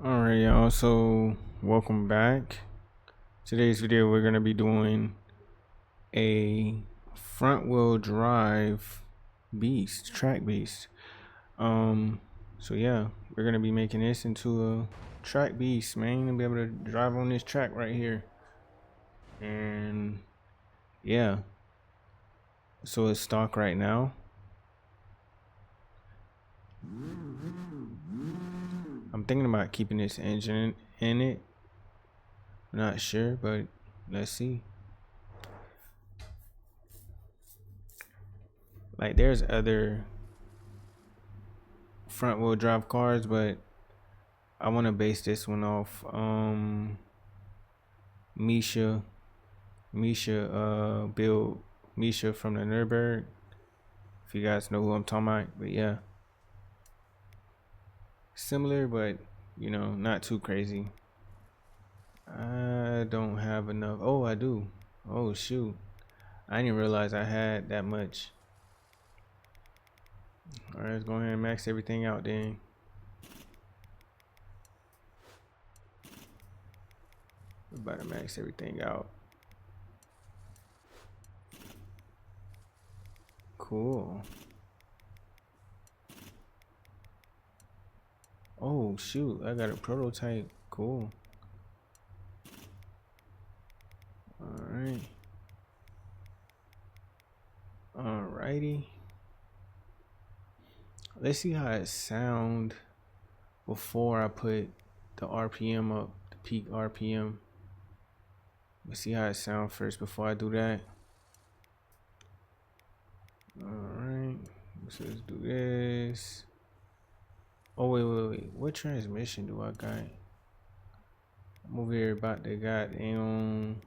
Alright, y'all. So, welcome back. Today's video, we're gonna be doing a front-wheel drive track beast. So yeah, we're gonna be making this into a track beast, man, and be able to drive on this track right here. And yeah, so it's stock right now. I'm thinking about keeping this engine in it. Not sure, but let's see. Like, there's other front wheel drive cars, but I want to base this one off Misha build Misha from the Nürburgring, if you guys know who I'm talking about. But yeah, similar, but not too crazy. I don't have enough. Oh, I do. Oh shoot, I didn't realize I had that much. All right, let's go ahead and max everything out then. We're about to max everything out. Cool. Oh shoot, I got a prototype. Cool. Alright. Alrighty. Let's see how it sound before I put the RPM up, the peak RPM. Let's see how it sound first before I do that. Alright. So let's do this. Oh wait. What transmission do I got? I'm over here about to goddamn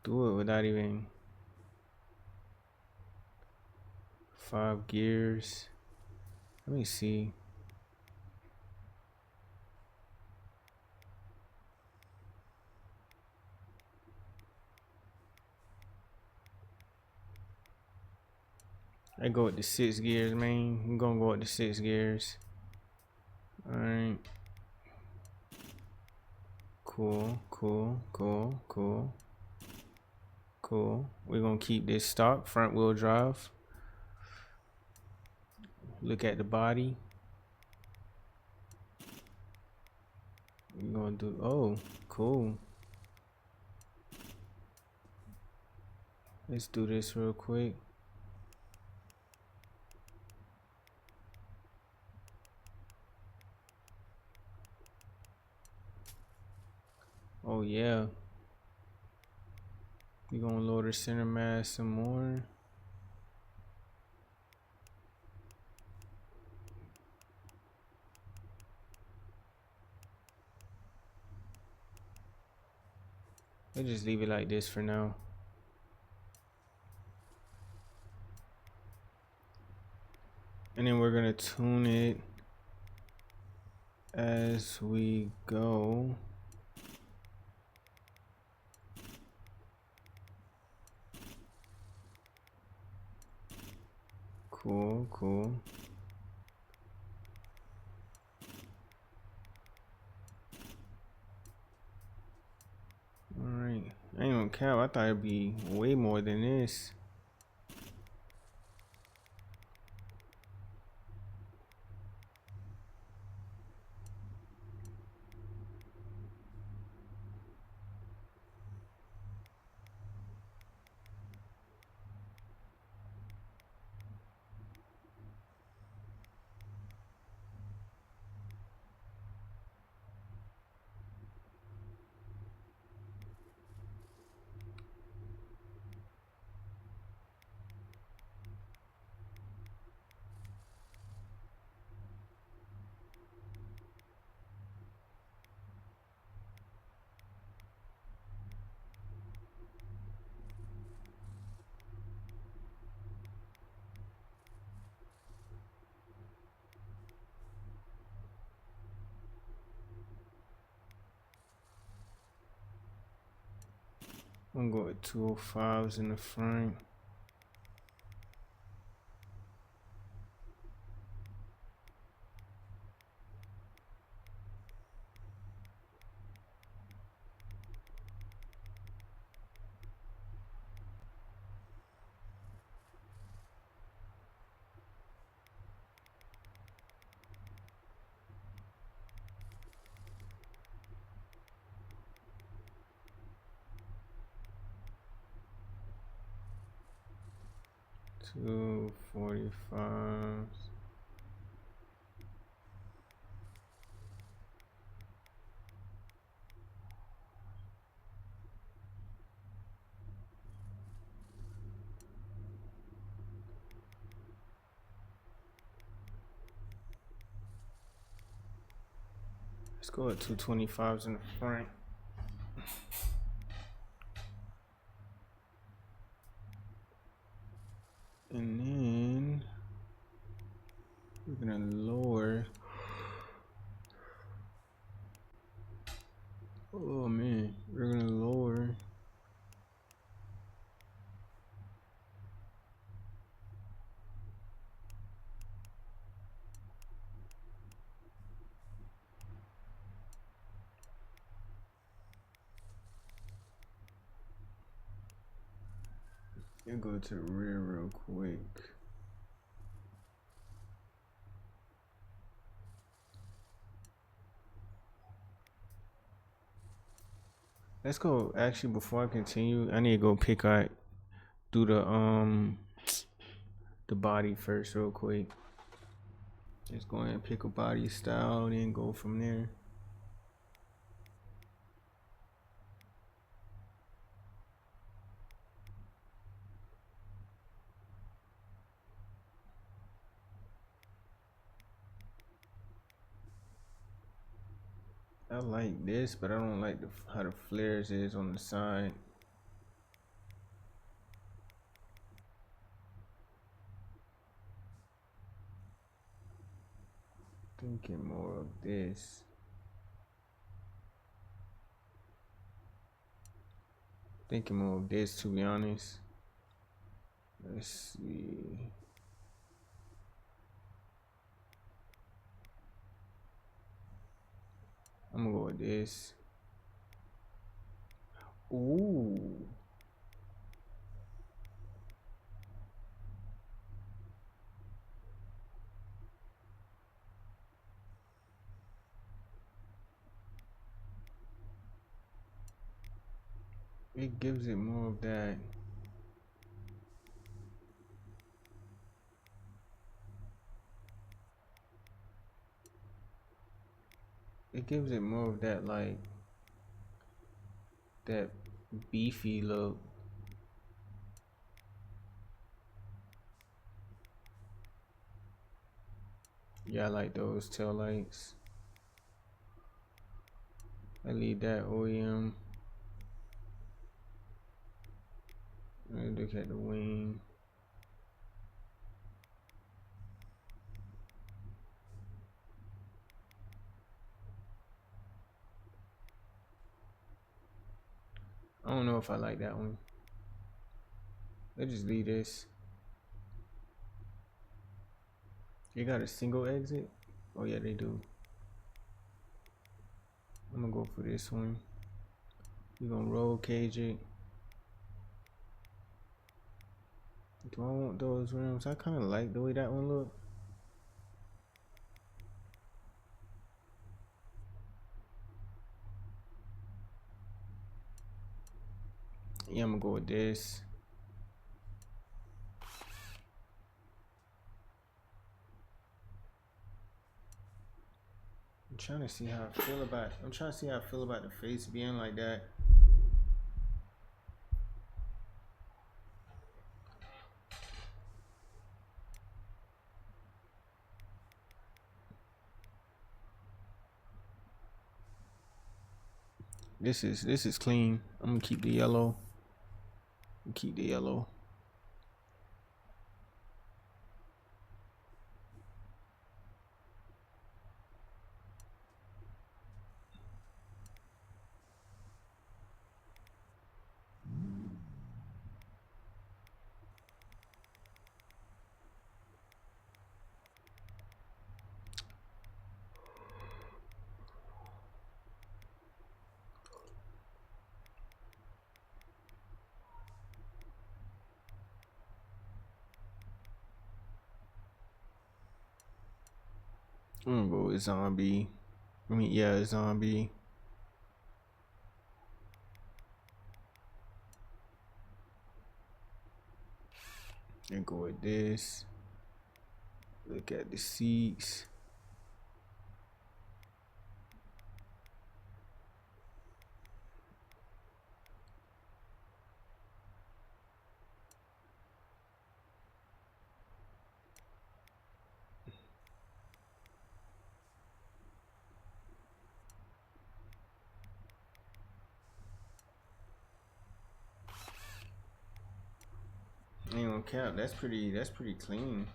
do it without even 5 gears. Let me see. I go with the 6 gears, man. I'm gonna go with the 6 gears. Alright. Cool. We're gonna keep this stock front wheel drive. Look at the body. We're gonna do, oh, cool. Let's do this real quick. Oh yeah. We're gonna lower the center mass some more. Let's just leave it like this for now. And then we're gonna tune it as we go. Cool. Alright. I ain't gonna cap, I thought it'd be way more than this. I'm gonna go with 205s in the front. 245. Let's go at 225s in the front. And then we're gonna lower. Oh man, we're gonna lower. You go to the rear real quick. Let's go. Actually, before I continue, I need to go do the body first real quick. Just go ahead and pick a body style, then go from there. I like this, but I don't like how the flares is on the side. Thinking more of this. Thinking more of this, to be honest. Let's see. I'm gonna go with this. Ooh. It gives it more of that. It gives it more of that, like, that beefy look. Yeah, I like those tail lights. I leave that OEM. Look at the wing. I don't know if I like that one. Let's just leave this. They got a single exit? Oh yeah, they do. I'm gonna go for this one. We're gonna roll cage it. Do I want those rims? I kind of like the way that one look. Yeah, I'm gonna go with this. I'm trying to see how I feel about. I'm trying to see how I feel about the face being like that. This is clean. I'm gonna keep the yellow. Keep the yellow. I'm gonna go with zombie. I mean, yeah, zombie. And go with this. Look at the seats. Ain't gonna count. That's pretty clean.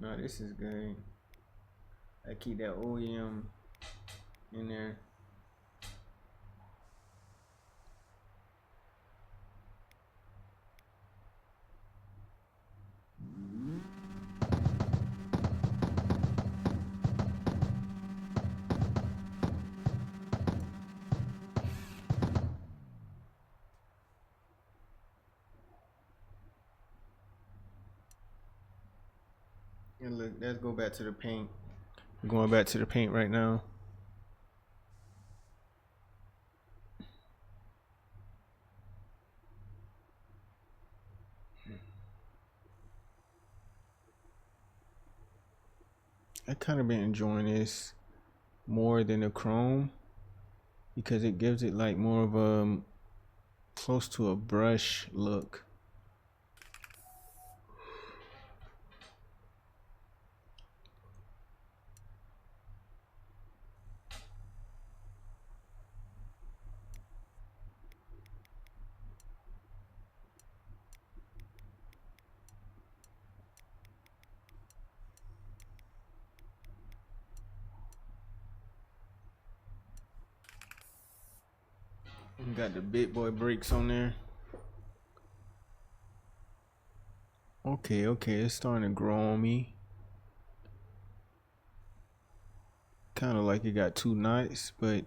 No, this is good. I keep that OEM in there. And look, let's go back to the paint. We're going back to the paint right now. I kind of been enjoying this more than the chrome because it gives it like more of a close to a brush look. We got the big boy brakes on there. Okay, it's starting to grow on me. Kind of like it got 2 knots, but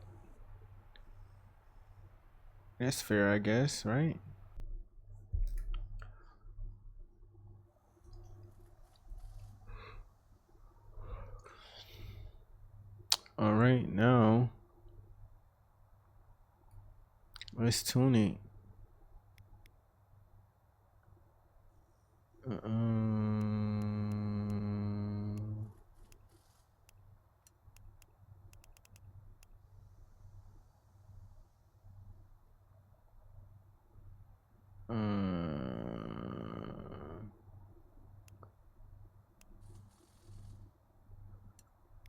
that's fair, I guess, right? All right, now let's tune it.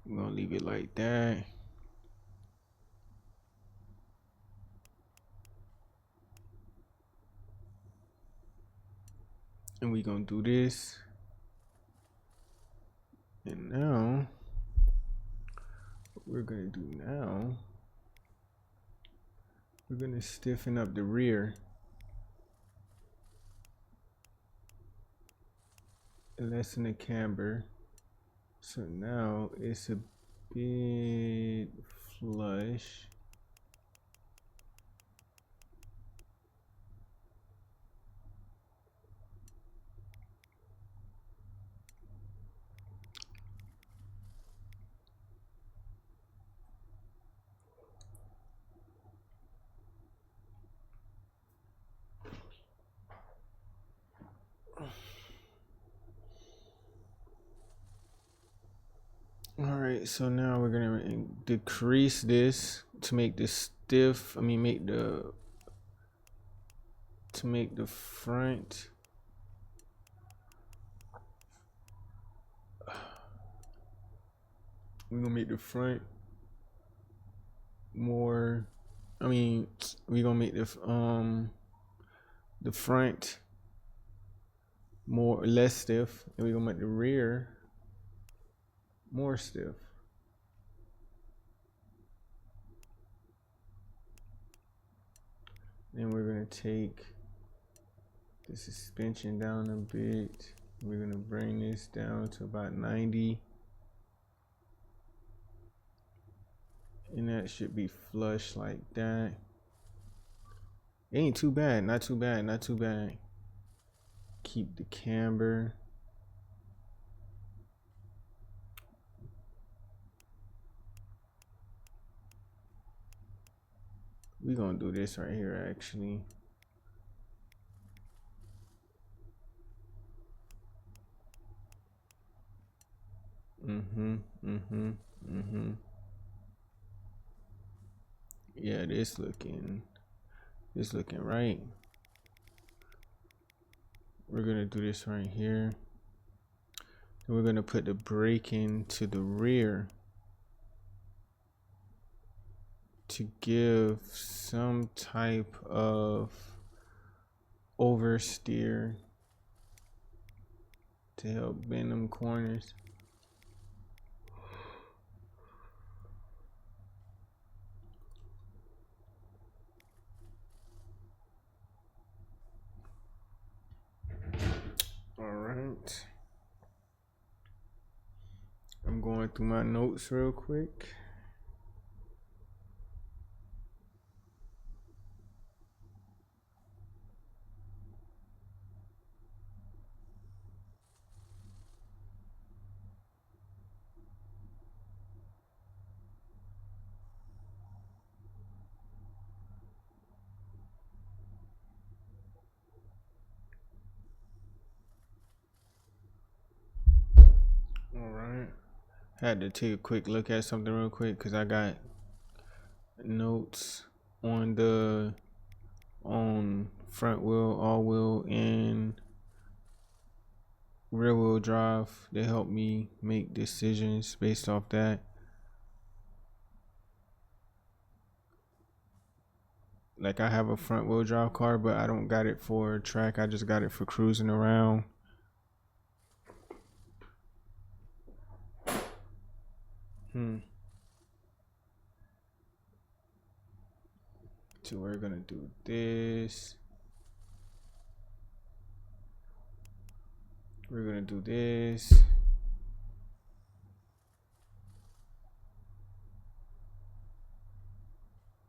We're gonna leave it like that. And we're gonna do this. And now, what we're gonna do now, we're gonna stiffen up the rear. Lessen the camber. So now it's a bit flush. All right, so now we're gonna decrease this to make this stiff. Make the front. We're gonna make the front more. We're gonna make the front less stiff, and we're gonna make the rear more stiff. Then we're gonna take the suspension down a bit. We're gonna bring this down to about 90. And that should be flush like that. It ain't too bad, not too bad, not too bad. Keep the camber. We're gonna do this right here actually. Yeah, this looking right. We're gonna do this right here. And we're gonna put the brake in to the rear to give some type of oversteer to help bend them corners. All right. I'm going through my notes real quick. All right. Had to take a quick look at something real quick because I got notes on the front wheel, all wheel, and rear wheel drive. They help me make decisions based off that. Like I have a front wheel drive car, but I don't got it for track. I just got it for cruising around. So we're gonna do this. We're gonna do this.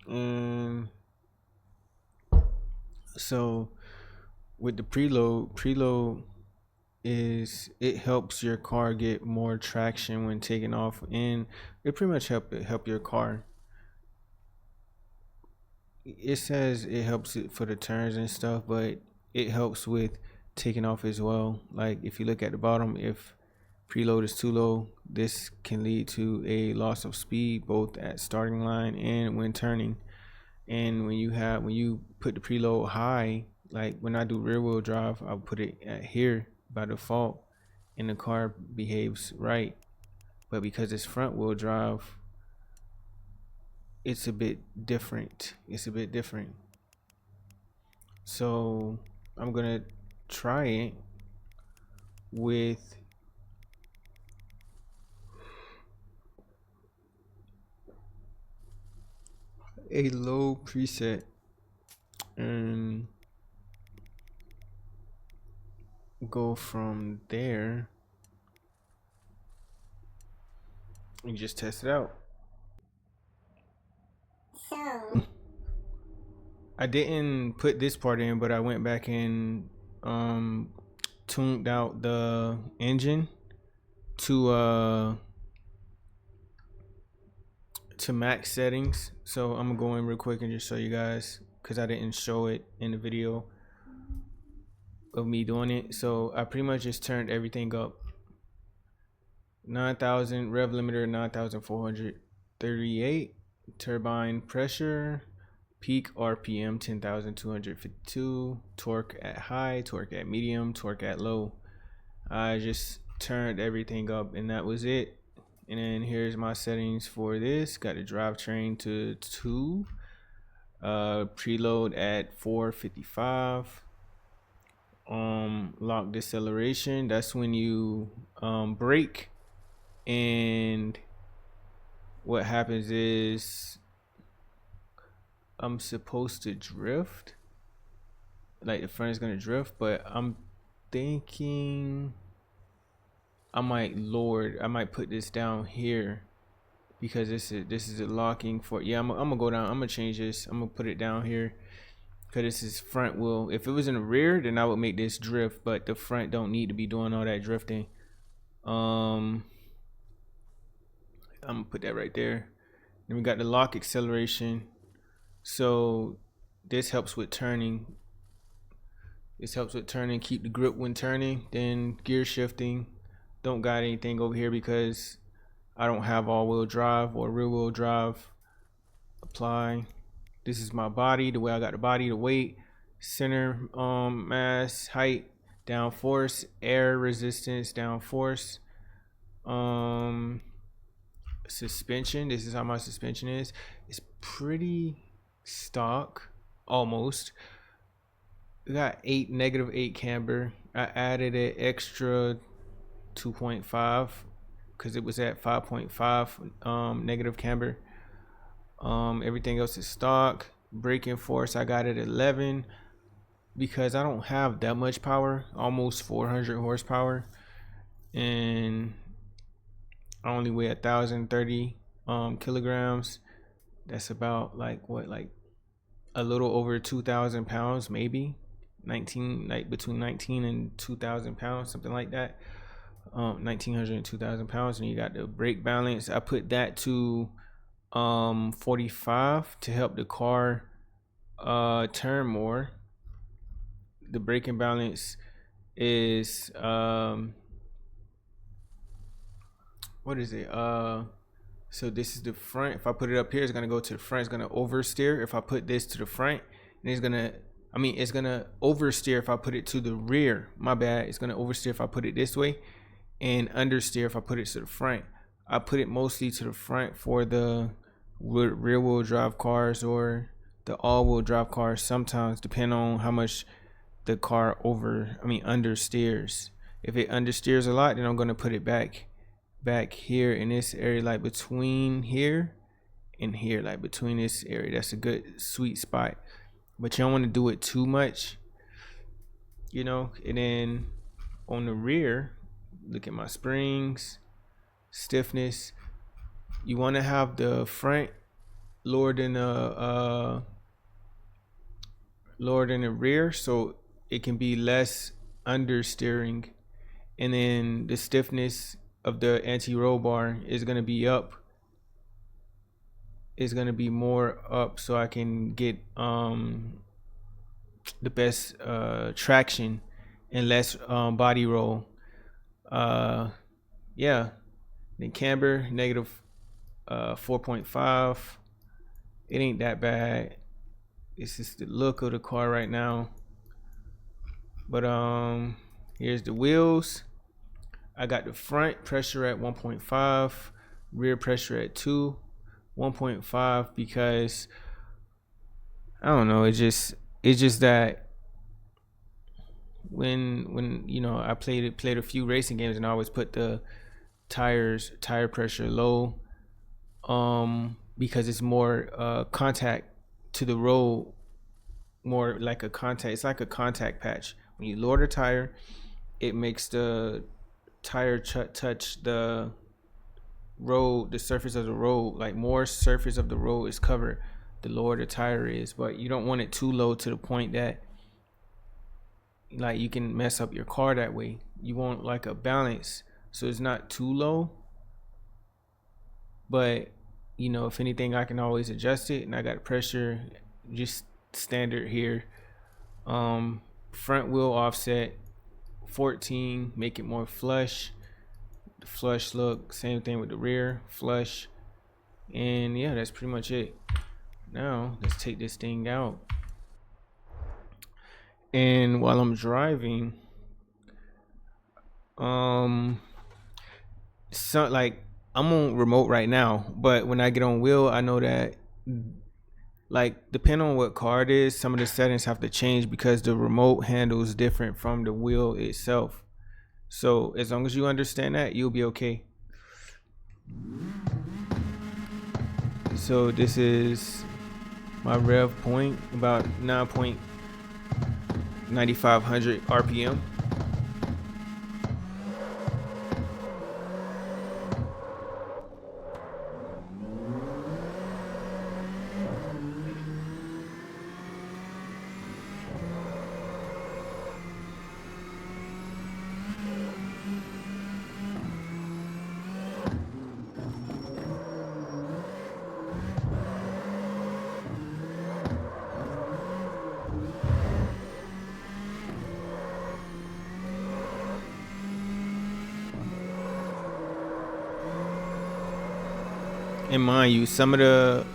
And so with the preload is it helps your car get more traction when taking off, and it pretty much help your car. It says it helps it for the turns and stuff, but it helps with taking off as well. Like if you look at the bottom, if preload is too low, this can lead to a loss of speed both at starting line and when turning. And when you put the preload high, like when I do rear wheel drive, I'll put it at here by default and the car behaves right. But because it's front wheel drive, it's a bit different. So I'm gonna try it with a low preset and go from there and just test it out. So I didn't put this part in, but I went back and tuned out the engine to max settings. So I'm gonna go in real quick and just show you guys because I didn't show it in the video of me doing it. So I pretty much just turned everything up. 9,000 rev limiter, 9,438 turbine pressure, peak RPM 10,252, torque at high, torque at medium, torque at low. I just turned everything up and that was it. And then here's my settings for this. Got the drivetrain to 2, preload at 455. Lock deceleration, that's when you brake, and what happens is I'm supposed to drift, like the front is gonna drift, but I'm thinking I might put this down here because this is a locking for, yeah, I'm gonna go down, I'm gonna change this, I'm gonna put it down here because this is front wheel. If it was in the rear, then I would make this drift, but the front don't need to be doing all that drifting. I'm gonna put that right there. Then we got the lock acceleration, so this helps with turning. Keep the grip when turning. Then gear shifting, don't got anything over here because I don't have all-wheel drive or rear-wheel drive. Apply. This is my body, the way I got the body, the weight, center, mass, height, down force, air resistance, down force, suspension. This is how my suspension is. It's pretty stock, almost. We got -8 camber. I added an extra 2.5 because it was at 5.5 negative camber. Everything else is stock. Braking force, I got it at 11 because I don't have that much power, almost 400 horsepower, and I only weigh 1,030 kilograms. That's about like a little over 2,000 pounds, maybe 19, like between 19 and 2,000 pounds, something like that. 1,900 and 2,000 pounds. And you got the brake balance, I put that to 45 to help the car turn more. The braking balance is what is it? So this is the front. If I put it up here, it's gonna go to the front. It's gonna oversteer. If I put this to the front, and it's gonna oversteer if I put it to the rear. My bad. It's gonna oversteer if I put it this way, and understeer if I put it to the front. I put it mostly to the front for the rear wheel drive cars or the all-wheel drive cars. Sometimes, depending on how much the car understeers. If it understeers a lot, then I'm gonna put it back here in this area, like between here and here, like between this area. That's a good sweet spot, but you don't want to do it too much, you know. And then on the rear, look at my springs, stiffness. You want to have the front lower than the rear, so it can be less understeering. And then the stiffness of the anti-roll bar is going to be up. Is going to be more up, so I can get the best traction and less body roll. Yeah. Then camber -4.5. It ain't that bad. It's just the look of the car right now. But here's the wheels. I got the front pressure at 1.5, rear pressure at 2, 1.5 because I don't know. It's just that when you know, I played a few racing games and I always put the tire pressure low, because it's more contact to the road, more like a contact. It's like a contact patch. When you lower the tire, it makes the tire touch the road, the surface of the road. Like more surface of the road is covered, the lower the tire is. But you don't want it too low to the point that like you can mess up your car that way. You want like a balance, so it's not too low, but you know, if anything, I can always adjust it. And I got pressure just standard here. Front wheel offset 14, make it more flush. The flush look, same thing with the rear flush. And yeah, that's pretty much it. Now let's take this thing out. And while I'm driving, so like I'm on remote right now, but when I get on wheel, I know that like depending on what car it is, some of the settings have to change because the remote handles different from the wheel itself. So as long as you understand that, you'll be okay. So this is My rev point about 9.9500 RPM. And mind you, some of the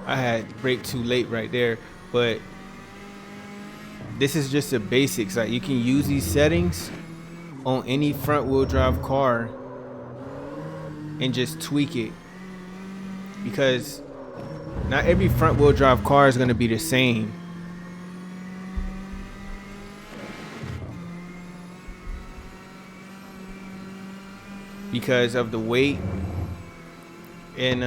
I had brake too late right there, but this is just the basics. Like, you can use these settings on any front wheel drive car and just tweak it, because not every front wheel drive car is going to be the same. Because of the weight and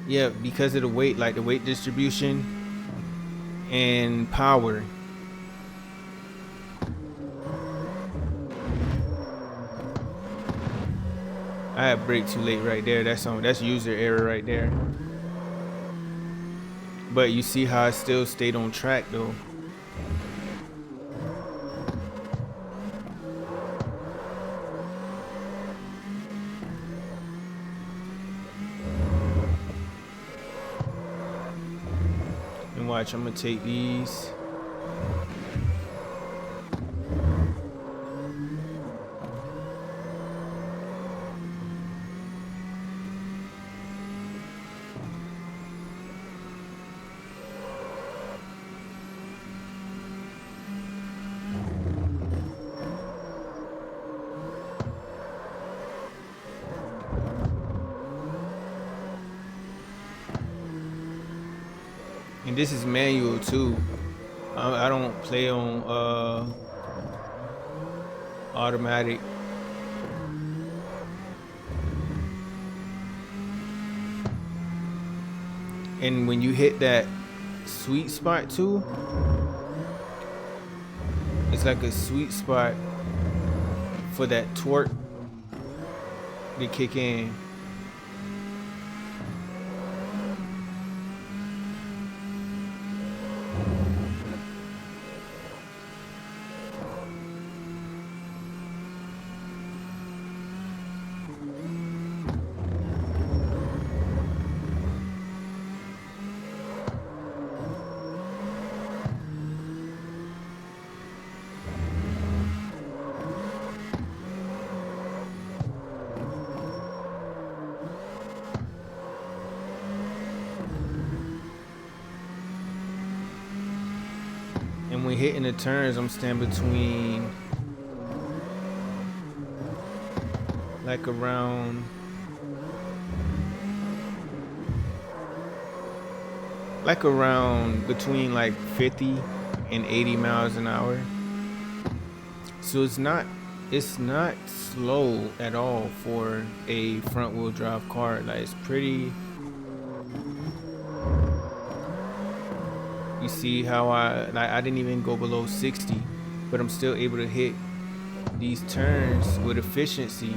yeah, because of the weight, like the weight distribution and power. I had brake too late right there. That's user error right there. But you see how I still stayed on track though. And watch, I'm gonna take these. And this is manual too. I don't play on automatic. And when you hit that sweet spot too, it's like a sweet spot for that torque to kick in. And when hitting the turns, I'm staying between like around between like 50 and 80 miles an hour. So it's not slow at all for a front wheel drive car. Like, it's pretty. You see how I didn't even go below 60, but I'm still able to hit these turns with efficiency.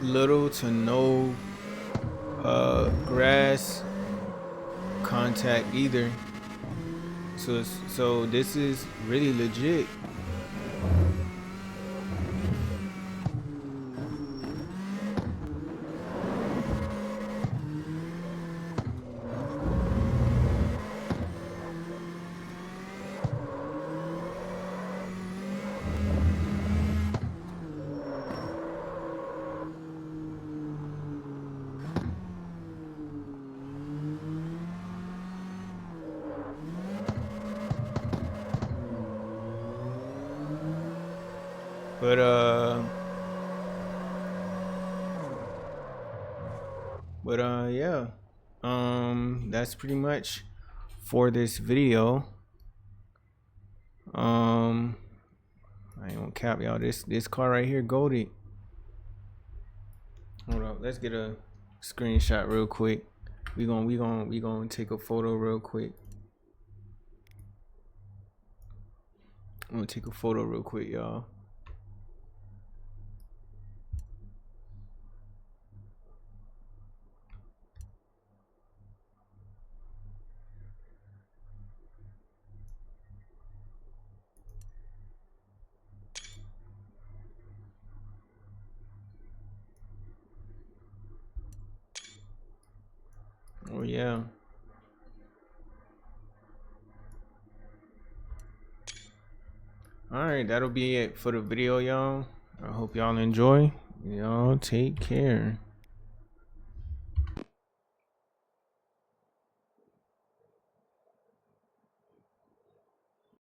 Little to no grass contact either, so this is really legit. But yeah. That's pretty much for this video. I ain't gonna cap y'all. This car right here, goldie. Hold up, let's get a screenshot real quick. We gonna take a photo real quick. I'm gonna take a photo real quick, y'all. Oh yeah. Alright, that'll be it for the video, y'all. I hope y'all enjoy. Y'all take care.